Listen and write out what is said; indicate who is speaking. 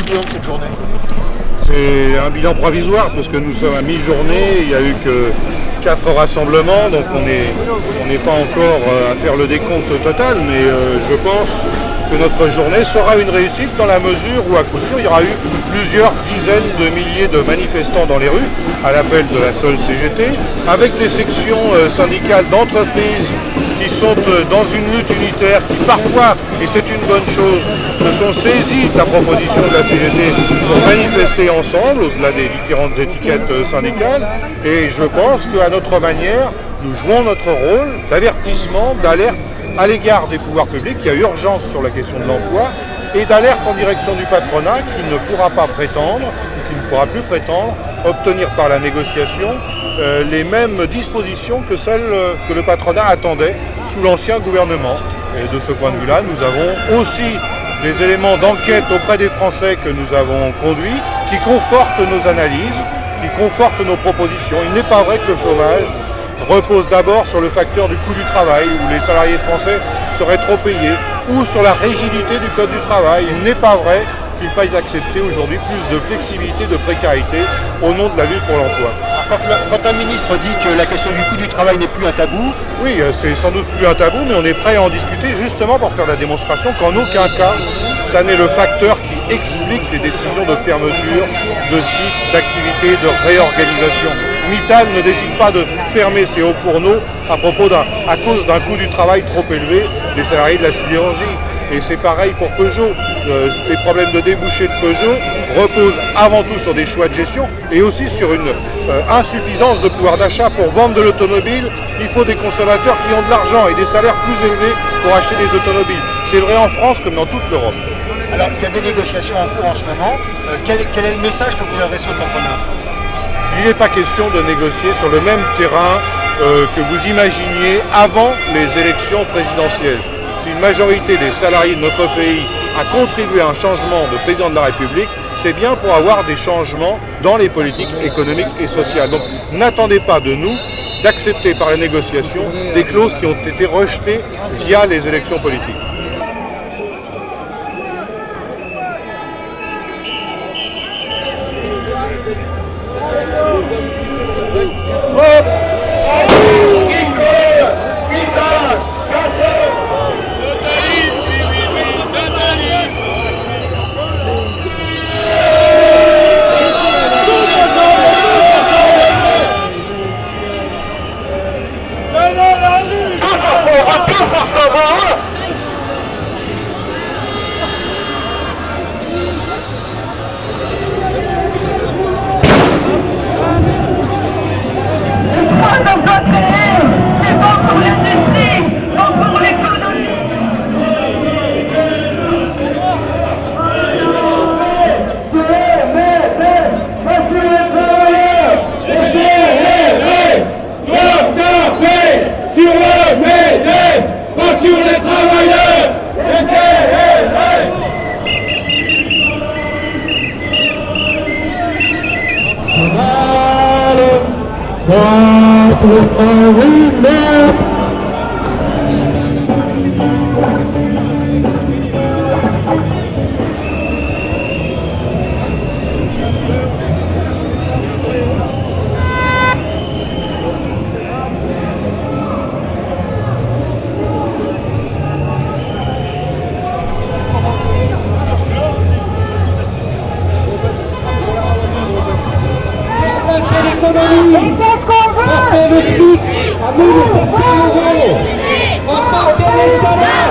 Speaker 1: bilan de cette journée?
Speaker 2: C'est un bilan provisoire parce que nous sommes à mi-journée, il n'y a eu que 4 rassemblements, donc on n'est pas encore à faire le décompte total, mais je pense que notre journée sera une réussite dans la mesure où à coup sûr il y aura eu plusieurs dizaines de milliers de manifestants dans les rues à l'appel de la seule CGT, avec des sections syndicales d'entreprises qui sont dans une lutte unitaire, qui parfois, et c'est une bonne chose, se sont saisis de la proposition de la CGT pour manifester ensemble, au-delà des différentes étiquettes syndicales. Et je pense qu'à notre manière, nous jouons notre rôle d'avertissement, d'alerte à l'égard des pouvoirs publics. Il y a urgence sur la question de l'emploi et d'alerte en direction du patronat qui ne pourra pas prétendre, ou qui ne pourra plus prétendre, obtenir par la négociation les mêmes dispositions que celles que le patronat attendait sous l'ancien gouvernement. Et de ce point de vue-là, nous avons aussi des éléments d'enquête auprès des Français que nous avons conduits, qui confortent nos analyses, qui confortent nos propositions. Il n'est pas vrai que le chômage repose d'abord sur le facteur du coût du travail, où les salariés français seraient trop payés, ou sur la rigidité du code du travail. Il n'est pas vrai qu'il faille accepter aujourd'hui plus de flexibilité, de précarité au nom de la lutte pour l'emploi.
Speaker 1: Quand un ministre dit que la question du coût du travail n'est plus un tabou...
Speaker 2: Oui, c'est sans doute plus un tabou, mais on est prêt à en discuter justement pour faire la démonstration qu'en aucun cas, ça n'est le facteur qui explique les décisions de fermeture, de sites, d'activités, de réorganisation. Mittal ne décide pas de fermer ses hauts fourneaux à cause d'un coût du travail trop élevé des salariés de la sidérurgie. Et c'est pareil pour Peugeot. Les problèmes de débouchés de Peugeot reposent avant tout sur des choix de gestion et aussi sur une insuffisance de pouvoir d'achat. Pour vendre de l'automobile, il faut des consommateurs qui ont de l'argent et des salaires plus élevés pour acheter des automobiles. C'est vrai en France comme dans toute l'Europe.
Speaker 1: Alors, il y a des négociations en cours en ce moment. Quel est le message que vous adressez au patronat?
Speaker 2: Il n'est pas question de négocier sur le même terrain que vous imaginiez avant les élections présidentielles. Si une majorité des salariés de notre pays a contribué à un changement de président de la République, c'est bien pour avoir des changements dans les politiques économiques et sociales. Donc n'attendez pas de nous d'accepter par la négociation des clauses qui ont été rejetées via les élections politiques.
Speaker 3: Portez le SMIC à 1700 €. Reportez les salaires.